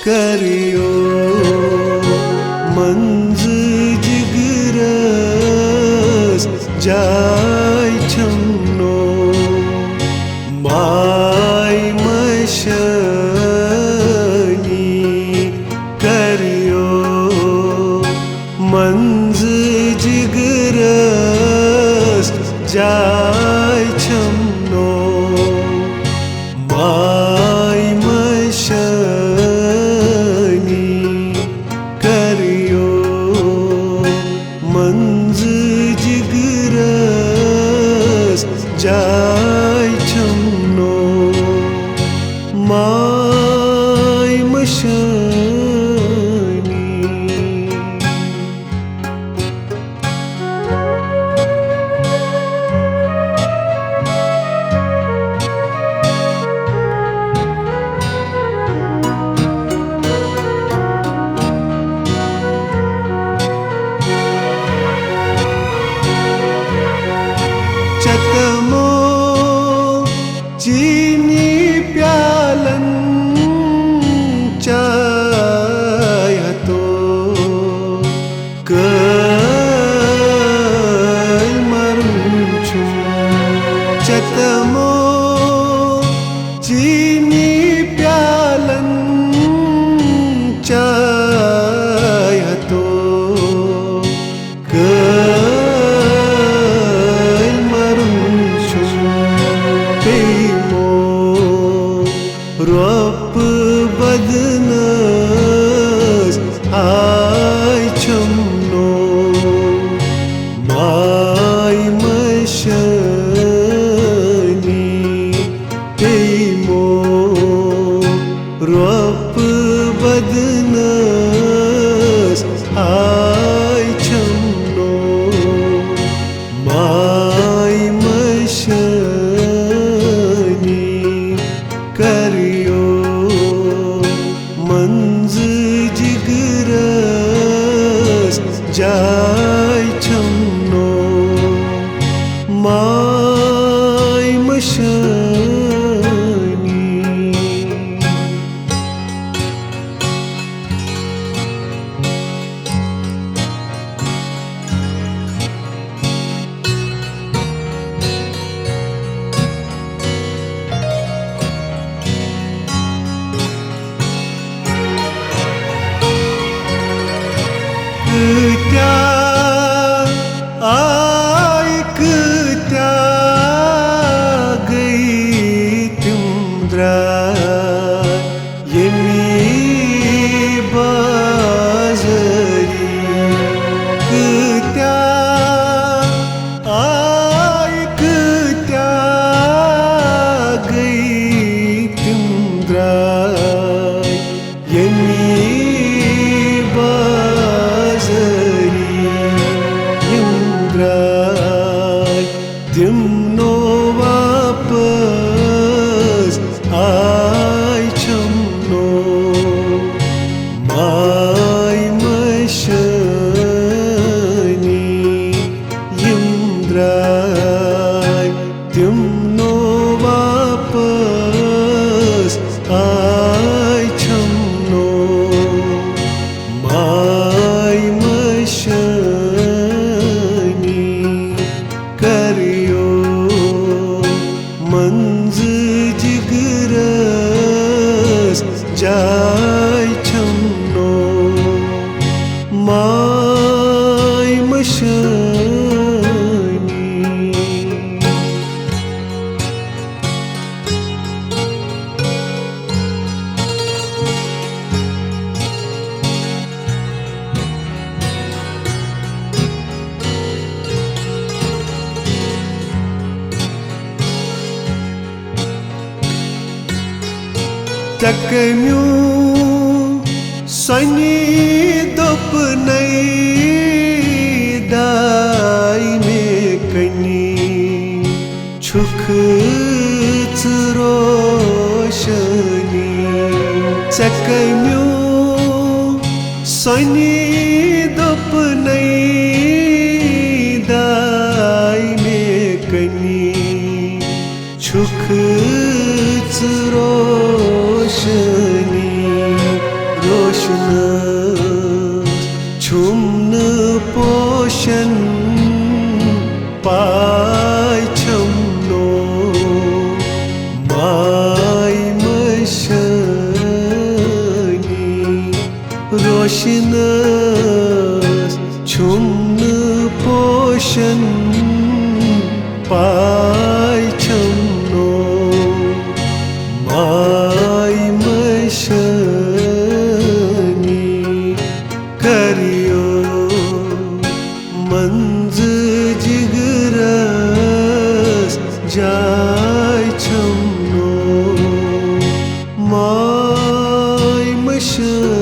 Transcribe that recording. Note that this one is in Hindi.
करियो मंज जिगरस जाय छमनो माय मशनी करियो मंज जिगरस जाय छमनो माय मशनी करियो मंज जिगरस जाय छमनो माय मशनी चतमो चीनी प्यालन चाय तो कई मरुछु चतमो चीनी प्यालन चाय तो रोप बदनस आय छमनो माय मशनी पेमो रोप बदनस आय छमनो माय मशनी करियो मंज जिगरस जाय छमनो माय मशनी त्या त्या गई तुमद्रा यमी बाजरी त्या गई तुमद्रा यमी दिमनो वापस आय छमनो माय मशनी यिंद्राय दिमनो वापस आय छमनो माय मशनी करियो मंज जिगरस जाय छमनो माय मशनी तकम्यू सनी दोप नई दाई में कनी छुख रोशनी तकम्यू सनी दोप नई दाई में कनी छुख रोशनी रोशनस छुम्न पोषण पाय छमनो माय मशनी रोशनस छुम्न पोषण पाय छमनो माय मशनी करियो मंज जिगरस जाय छमनो माय मशनी